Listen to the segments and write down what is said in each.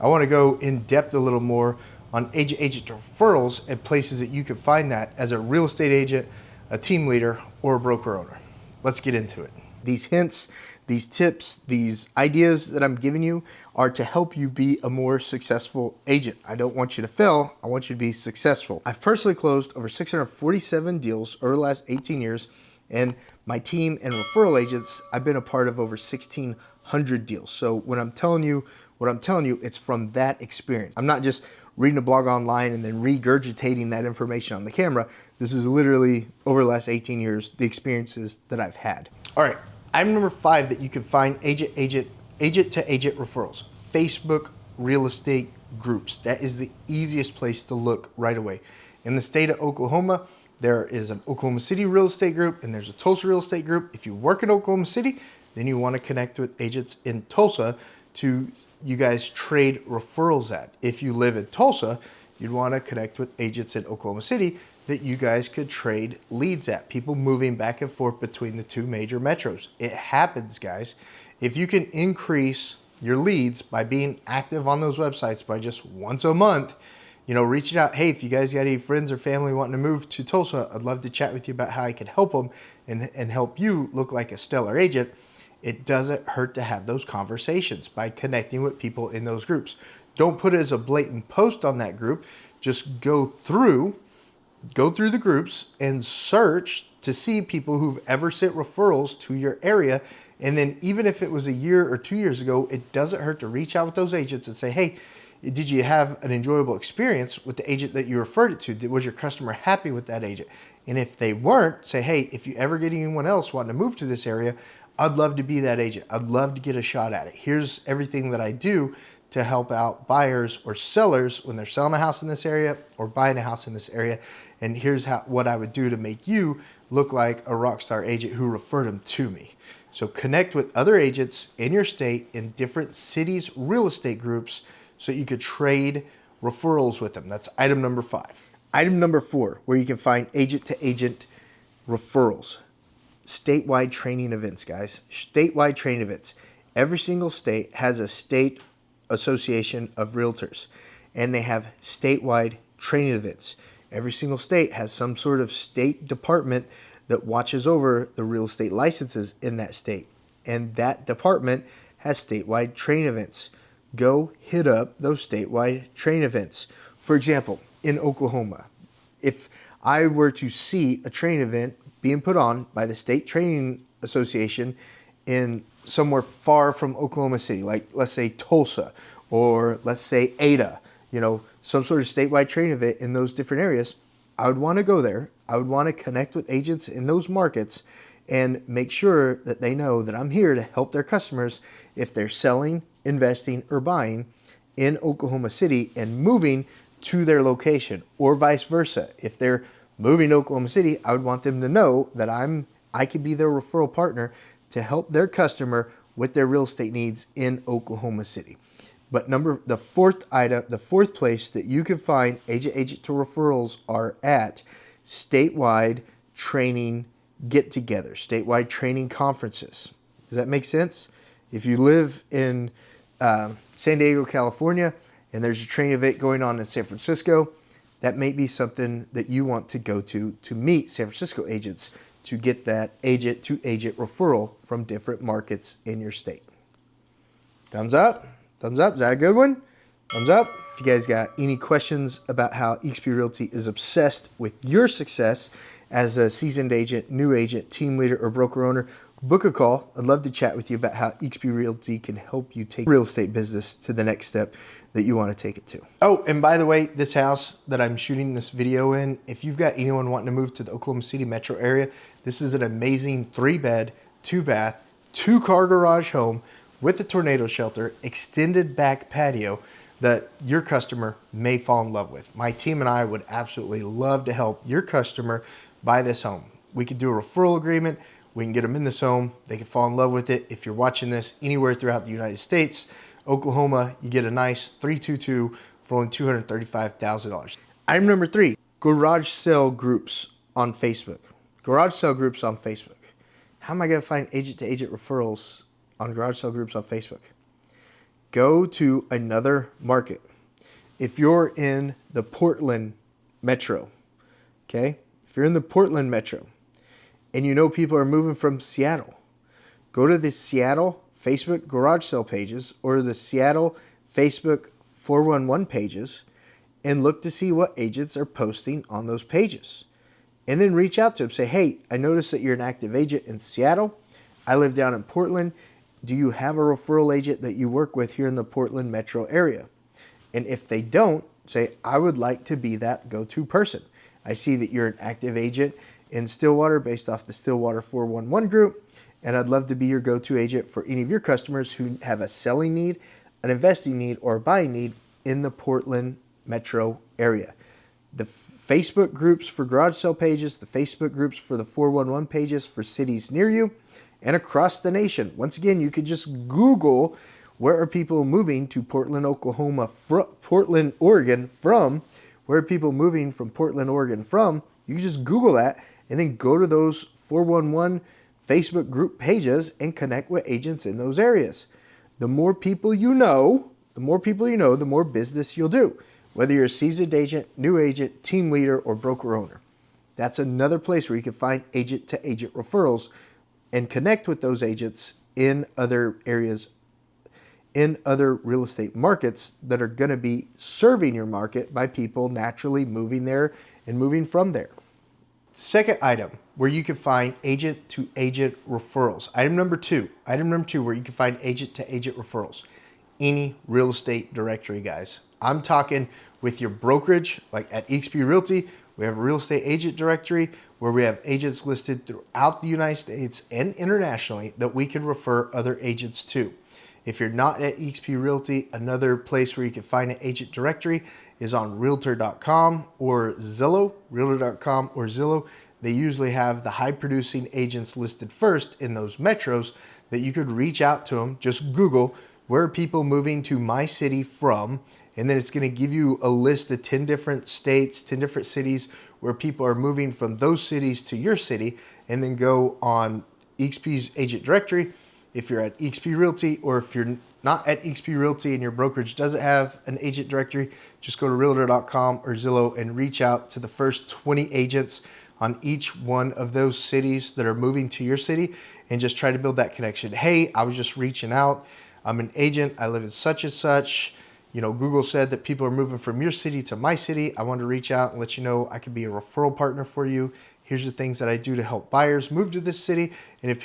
I want to go in depth a little more on agent referrals and places that you can find that as a real estate agent, a team leader, or a broker owner. Let's get into it. These hints, these tips, these ideas that I'm giving you are to help you be a more successful agent. I don't want you to fail. I want you to be successful. I've personally closed over 647 deals over the last 18 years, and my team and referral agents, I've been a part of over 1,600 deals. So when I'm telling you what I'm telling you, it's from that experience. I'm not just reading a blog online and then regurgitating that information on the camera. This is literally over the last 18 years, the experiences that I've had. All right, item number 5 that you can find agent to agent referrals, Facebook real estate groups. That is the easiest place to look right away. In the state of Oklahoma, there is an Oklahoma City real estate group and there's a Tulsa real estate group. If you work in Oklahoma City, then you want to connect with agents in Tulsa to you guys trade referrals at. If you live in Tulsa, you'd want to connect with agents in Oklahoma City that you guys could trade leads at, people moving back and forth between the two major metros. It happens, guys. If you can increase your leads by being active on those websites by just once a month, you know, reaching out, hey, if you guys got any friends or family wanting to move to Tulsa, I'd love to chat with you about how I could help them and help you look like a stellar agent. It doesn't hurt to have those conversations by connecting with people in those groups. Don't put it as a blatant post on that group. Just go through the groups and search to see people who've ever sent referrals to your area. And then even if it was a year or 2 years ago, it doesn't hurt to reach out with those agents and say, hey, did you have an enjoyable experience with the agent that you referred it to? Was your customer happy with that agent? And if they weren't, say, hey, if you ever get anyone else wanting to move to this area, I'd love to be that agent. I'd love to get a shot at it. Here's everything that I do to help out buyers or sellers when they're selling a house in this area or buying a house in this area. And here's what I would do to make you look like a rock star agent who referred them to me. So connect with other agents in your state in different cities, real estate groups, so you could trade referrals with them. That's item number 5. Item number 4, where you can find agent to agent referrals. Statewide training events, guys. Statewide training events. Every single state has a state association of realtors, and they have statewide training events. Every single state has some sort of state department that watches over the real estate licenses in that state, and that department has statewide training events. Go hit up those statewide training events. For example, in Oklahoma, if I were to see a training event being put on by the State Training Association in somewhere far from Oklahoma City, like let's say Tulsa or let's say Ada, you know, some sort of statewide training event in those different areas, I would want to go there. I would want to connect with agents in those markets and make sure that they know that I'm here to help their customers if they're selling, investing, or buying in Oklahoma City and moving to their location, or vice versa. If they're moving to Oklahoma City, I would want them to know that I could be their referral partner to help their customer with their real estate needs in Oklahoma City. But the fourth place that you can find agent to referrals are at statewide training get-togethers, statewide training conferences. Does that make sense? If you live in San Diego, California, and there's a training event going on in San Francisco, that may be something that you want to go to meet San Francisco agents to get that agent to agent referral from different markets in your state. Thumbs up? Thumbs up? Is that a good one? Thumbs up? If you guys got any questions about how eXp Realty is obsessed with your success as a seasoned agent, new agent, team leader, or broker owner, book a call. I'd love to chat with you about how eXp Realty can help you take real estate business to the next step that you want to take it to. Oh, and by the way, this house that I'm shooting this video in, if you've got anyone wanting to move to the Oklahoma City metro area, this is an amazing 3-bed, 2-bath, 2-car garage home with a tornado shelter, extended back patio that your customer may fall in love with. My team and I would absolutely love to help your customer buy this home. We could do a referral agreement. We can get them in this home. They can fall in love with it. If you're watching this anywhere throughout the United States, Oklahoma, you get a nice 322 for only $235,000. Item number 3, garage sale groups on Facebook. Garage sale groups on Facebook. How am I going to find agent to agent referrals on garage sale groups on Facebook? Go to another market. If you're in the Portland metro, okay? If you're in the Portland metro and you know people are moving from Seattle, go to the Seattle Facebook garage sale pages or the Seattle Facebook 411 pages and look to see what agents are posting on those pages. And then reach out to them. Say, hey, I noticed that you're an active agent in Seattle. I live down in Portland. Do you have a referral agent that you work with here in the Portland metro area? And if they don't, say, I would like to be that go-to person. I see that you're an active agent in Stillwater based off the Stillwater 411 group, and I'd love to be your go-to agent for any of your customers who have a selling need, an investing need, or a buying need in the Portland metro area. The Facebook groups for garage sale pages, the Facebook groups for the 411 pages for cities near you and across the nation. Once again, you could just Google where are people moving to Portland, Oklahoma, Portland, Oregon from? Where are people moving from Portland, Oregon from? You can just Google that and then go to those 411 Facebook group pages and connect with agents in those areas. The more people you know, the more business you'll do. Whether you're a seasoned agent, new agent, team leader, or broker owner. That's another place where you can find agent-to-agent referrals and connect with those agents in other areas, in other real estate markets that are going to be serving your market by people naturally moving there and moving from there. Second item where you can find agent-to-agent referrals. Item number two where you can find agent-to-agent referrals. Any real estate directory, guys. I'm talking with your brokerage, like at eXp Realty, we have a real estate agent directory where we have agents listed throughout the United States and internationally that we can refer other agents to. If you're not at eXp Realty, another place where you can find an agent directory is on Realtor.com or Zillow. Realtor.com or Zillow. They usually have the high producing agents listed first in those metros that you could reach out to them. Just Google, where are people moving to my city from? And then it's going to give you a list of 10 different states, 10 different cities where people are moving from those cities to your city. And then go on eXp's agent directory if you're at eXp Realty, or if you're not at eXp Realty and your brokerage doesn't have an agent directory, just go to Realtor.com or Zillow and reach out to the first 20 agents on each one of those cities that are moving to your city and just try to build that connection. Hey, I was just reaching out. I'm an agent. I live in such and such. You know, Google said that people are moving from your city to my city. I wanted to reach out and let you know I could be a referral partner for you. Here's the things that I do to help buyers move to this city. And if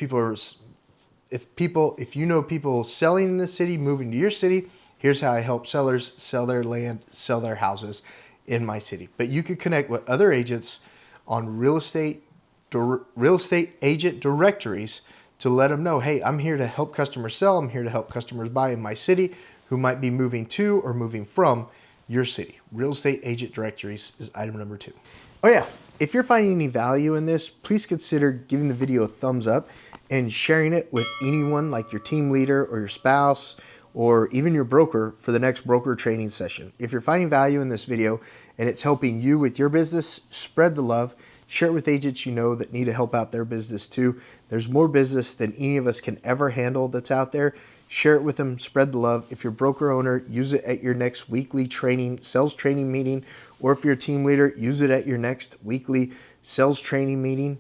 you know people selling in this city, moving to your city, here's how I help sellers sell their land, sell their houses in my city. But you could connect with other agents on real estate agent directories to let them know, hey, I'm here to help customers sell. I'm here to help customers buy in my city who might be moving to or moving from your city. Real estate agent directories is item number two. Oh yeah, if you're finding any value in this, please consider giving the video a thumbs up and sharing it with anyone like your team leader or your spouse or even your broker for the next broker training session. If you're finding value in this video and it's helping you with your business, spread the love. Share it with agents you know that need to help out their business too. There's more business than any of us can ever handle that's out there. Share it with them, spread the love. If you're a broker owner, use it at your next weekly sales training meeting, or if you're a team leader, use it at your next weekly sales training meeting.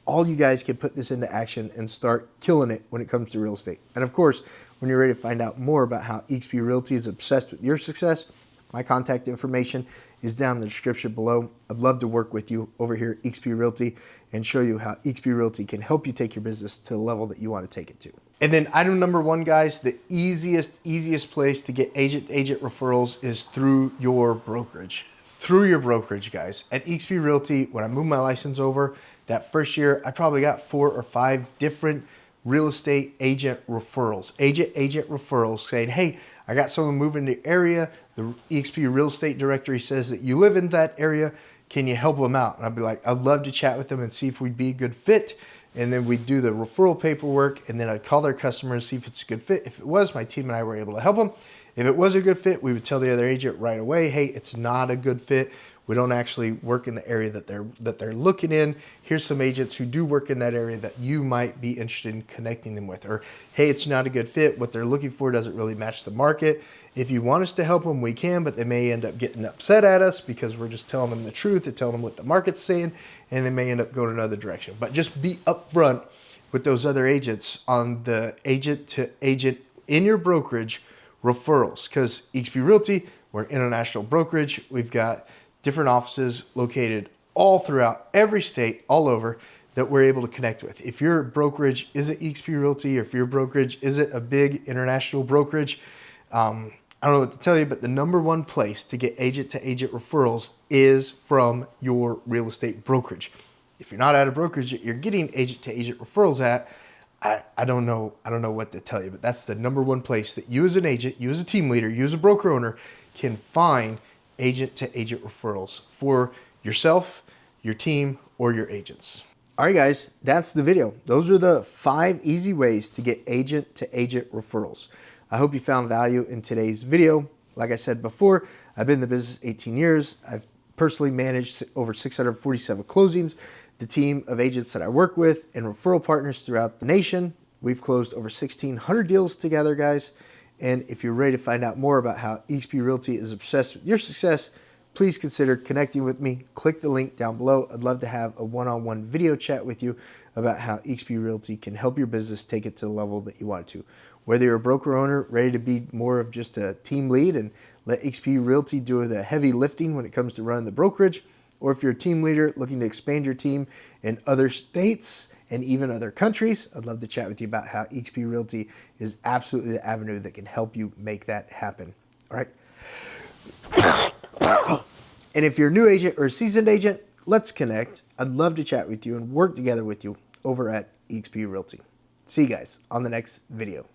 All you guys can put this into action and start killing it when it comes to real estate. And of course, when you're ready to find out more about how eXp Realty is obsessed with your success, my contact information is down in the description below. I'd love to work with you over here at eXp Realty and show you how eXp Realty can help you take your business to the level that you want to take it to. And then item number one, guys, the easiest place to get agent-to-agent referrals is through your brokerage. Through your brokerage, guys. At eXp Realty, when I moved my license over, that first year, I probably got 4 or 5 different real estate agent referrals. Agent referrals saying, hey, I got someone moving to the area. The eXp Real Estate Directory says that you live in that area. Can you help them out? And I'd be like, I'd love to chat with them and see if we'd be a good fit. And then we'd do the referral paperwork, and then I'd call their customers, see if it's a good fit. If it was, my team and I were able to help them. If it was a good fit, we would tell the other agent right away, hey, it's not a good fit. We don't actually work in the area that they're looking in. Here's some agents who do work in that area that you might be interested in connecting them with. Or, hey, it's not a good fit. What they're looking for doesn't really match the market. If you want us to help them, we can, but they may end up getting upset at us because we're just telling them the truth and telling them what the market's saying, and they may end up going another direction. But just be upfront with those other agents on the agent to agent in your brokerage referrals, because eXp Realty, we're an international brokerage. We've got different offices located all throughout every state, all over, that we're able to connect with. If your brokerage isn't eXp Realty, or if your brokerage isn't a big international brokerage, I don't know what to tell you, but the #1 place to get agent to agent referrals is from your real estate brokerage. If you're not at a brokerage that you're getting agent to agent referrals at, I don't know what to tell you, but that's the #1 place that you as an agent, you as a team leader, you as a broker owner can find agent to agent referrals for yourself, your team, or your agents. All right, guys, that's the video. Those are the 5 easy ways to get agent to agent referrals. I hope you found value in today's video. Like I said before, I've been in the business 18 years. I've personally managed over 647 closings. The team of agents that I work with and referral partners throughout the nation, we've closed over 1,600 deals together, guys. And if you're ready to find out more about how eXp Realty is obsessed with your success, please consider connecting with me. Click the link down below. I'd love to have a one-on-one video chat with you about how eXp Realty can help your business take it to the level that you want it to. Whether you're a broker owner ready to be more of just a team lead and let eXp Realty do the heavy lifting when it comes to running the brokerage, or if you're a team leader looking to expand your team in other states and even other countries, I'd love to chat with you about how eXp Realty is absolutely the avenue that can help you make that happen. All right. And if you're a new agent or a seasoned agent, let's connect. I'd love to chat with you and work together with you over at eXp Realty. See you guys on the next video.